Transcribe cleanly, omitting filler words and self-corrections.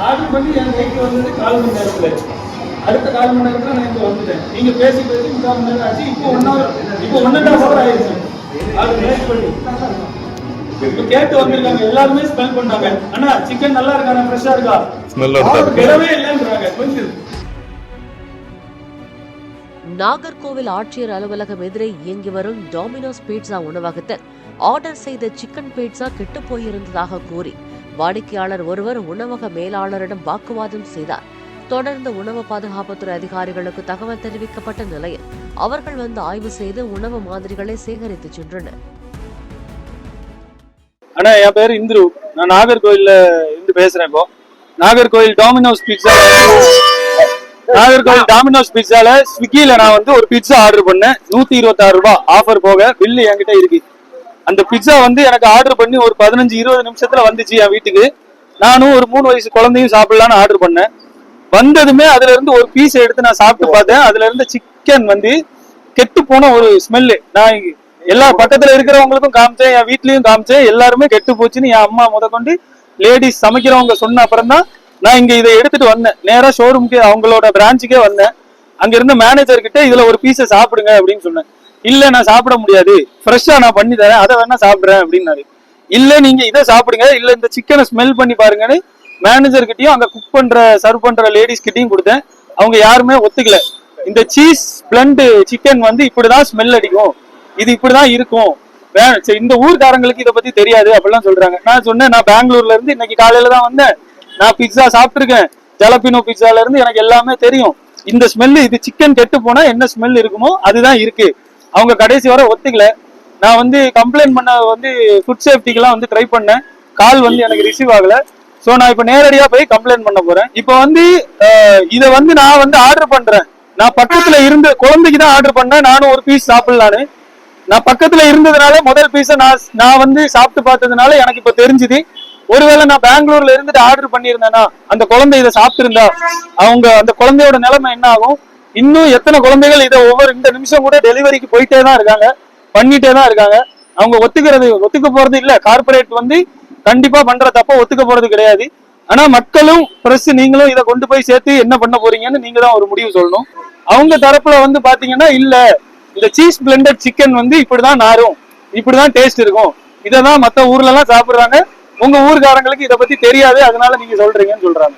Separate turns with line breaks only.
Order பண்ணி என் கைக்கு வந்தது 4 மணி நேரத்துல. அடுத்த 4 மணி நேரத்துல நான் இங்க வந்துட்டேன். நீங்க பேசி 3/4 மணி நேரம் ஆச்சு. இப்போ 1 hour, இப்போ 1.5 hour ஆயிடுச்சு. ஆர்டர் மேக் பண்ணி இப்போ கேட்டு வந்திருக்காங்க. எல்லாருமே ஸ்மெல் பண்ணாங்க. அண்ணா சிக்கன் நல்லா இருக்கா, ஃப்ரெஷ்ஷா இருக்கா? ஸ்மெல் வரவே இல்லைன்றாங்க. கொஞ்சம்
நாகர்கோவில் ஆட்சியர் அலுவலகம் எதிரே இயங்கி வரும் டாமினோஸ் பீட்சா உணவகத்தில் ஆர்டர் செய்த சிக்கன் பீட்சா கெட்டுப் போயிருந்ததாக கூறி வாடிக்கையாளர் ஒருவர் உணவக மேலாளரிடம் வாக்குவாதம் செய்தார். தொடர்ந்து உணவு பாதுகாப்புத்துறை அதிகாரிகளுக்கு தகவல் தெரிவிக்கப்பட்ட நிலையில் அவர்கள் வந்து ஆய்வு செய்து உணவு மாதிரிகளை சேகரித்து சென்றனர்.
அண்ணா, என் பேர் இந்துரு. நான் நாகர்கோவில்ல இருந்து பேசுறேன். இப்போ நாகர்கோவில் டாமினோஸ் பீட்சால ஸ்விக்கில நான் வந்து ஒரு பீட்சா ஆர்டர் பண்ணேன். 126 ரூபாய் ஆஃபர் போக பில்லு என்கிட்ட இருக்கு. அந்த பீட்சா வந்து எனக்கு ஆர்டர் பண்ணி ஒரு 15-20 நிமிஷத்துல வந்துச்சு என் வீட்டுக்கு. நானும் ஒரு 3 வயசு குழந்தையும் சாப்பிடலான்னு ஆர்டர் பண்ணேன். வந்ததுமே அதுல இருந்து ஒரு பீஸ் எடுத்து நான் சாப்பிட்டு பார்த்தேன். அதுல இருந்து சிக்கன் வந்து கெட்டு போன ஒரு ஸ்மெல்லு. நான் எல்லா பக்கத்துல இருக்கிறவங்களுக்கும் காமிச்சேன், என் வீட்லயும் காமிச்சேன். எல்லாருமே கெட்டு போச்சுன்னு என் அம்மா முதற்கொண்டு லேடிஸ் சமைக்கிறவங்க சொன்ன அப்புறம் தான் நான் இங்க இதை எடுத்துட்டு வந்தேன். நேரா ஷோரூமுக்கு அவங்களோட பிரான்ச்சுக்கே வந்தேன். அங்க இருந்த மேனேஜர் கிட்ட இதுல ஒரு பீஸை சாப்பிடுங்க அப்படின்னு சொன்னேன். இல்ல நான் சாப்பிட முடியாது, ஃப்ரெஷ்ஷா நான் பண்ணி தரேன், அதை வேணா சாப்பிடுறேன் அப்படின்னாரு. இல்ல நீங்க இதை சாப்பிடுங்க, இல்ல இந்த சிக்கனை ஸ்மெல் பண்ணி பாருங்கன்னு மேனேஜர் கிட்டயும் அங்க குக் பண்ற சர்வ் பண்ற லேடிஸ் கிட்டையும் கொடுத்தேன். அவங்க யாருமே ஒத்துக்கல. இந்த சீஸ் பிளண்ட் சிக்கன் வந்து இப்படிதான் ஸ்மெல் அடிக்கும், இது இப்படிதான் இருக்கும், இந்த ஊர்காரங்களுக்கு இதை பத்தி தெரியாது அப்படிலாம் சொல்றாங்க. நான் சொன்னேன், நான் பெங்களூர்ல இருந்து இன்னைக்கு காலையில தான் வந்தேன். நான் பிட்சா சாப்பிட்டுருக்கேன். ஜலபினோ பிட்சால இருந்து எனக்கு எல்லாமே தெரியும். இந்த ஸ்மெல்லு, இது சிக்கன் கெட்டு போனா என்ன ஸ்மெல் இருக்குமோ அதுதான் இருக்கு. அவங்க கடைசி வரை ஒத்துக்கல. நான் வந்து கம்ப்ளைண்ட் பண்ண வந்து ஃபுட் சேஃப்டிக்கெல்லாம் வந்து ட்ரை பண்ணேன். கால் வந்து எனக்கு ரிசீவ் ஆகல. ஸோ நான் இப்போ நேரடியாக போய் கம்ப்ளைண்ட் பண்ண போறேன். இப்போ வந்து இதை வந்து நான் வந்து ஆர்டர் பண்றேன். நான் பக்கத்துல இருந்து குழந்தைக்கு தான் ஆர்டர் பண்ணேன். நானும் ஒரு பீஸ் சாப்பிடலான்னு. நான் பக்கத்துல இருந்ததுனால முதல் பீஸை நான் வந்து சாப்பிட்டு பார்த்ததுனால எனக்கு இப்போ தெரிஞ்சுது. ஒருவேளை நான் பெங்களூர்ல இருந்துட்டு ஆர்டர் பண்ணியிருந்தேன்னா அந்த குழந்தை இதை சாப்பிட்டு இருந்தா அந்த குழந்தையோட நிலைமை என்ன ஆகும்? இன்னும் எத்தனை குழந்தைகள் இதை இந்த நிமிஷம் கூட டெலிவரிக்கு போயிட்டே தான் இருக்காங்க, பண்ணிட்டே தான் இருக்காங்க. அவங்க ஒத்துக்க போறது இல்ல. கார்பரேட் வந்து கண்டிப்பா பண்ற தப்ப ஒத்துக்க போறது கிடையாது. ஆனா மக்களும் பிரஸ் நீங்களும் இதை கொண்டு போய் சேர்த்து என்ன பண்ண போறீங்கன்னு நீங்க தான் ஒரு முடிவு சொல்லணும். அவங்க தரப்புல வந்து பாத்தீங்கன்னா இல்ல, இந்த சீஸ் பிளெண்டட் சிக்கன் வந்து இப்படிதான் நாரும், இப்படிதான் டேஸ்ட் இருக்கும், இதைதான் மத்த ஊர்ல எல்லாம் சாப்பிடுறாங்க, உங்க ஊர்காரங்களுக்கு இதை பத்தி தெரியாது, அதனால நீங்க சொல்றீங்கன்னு சொல்றாங்க.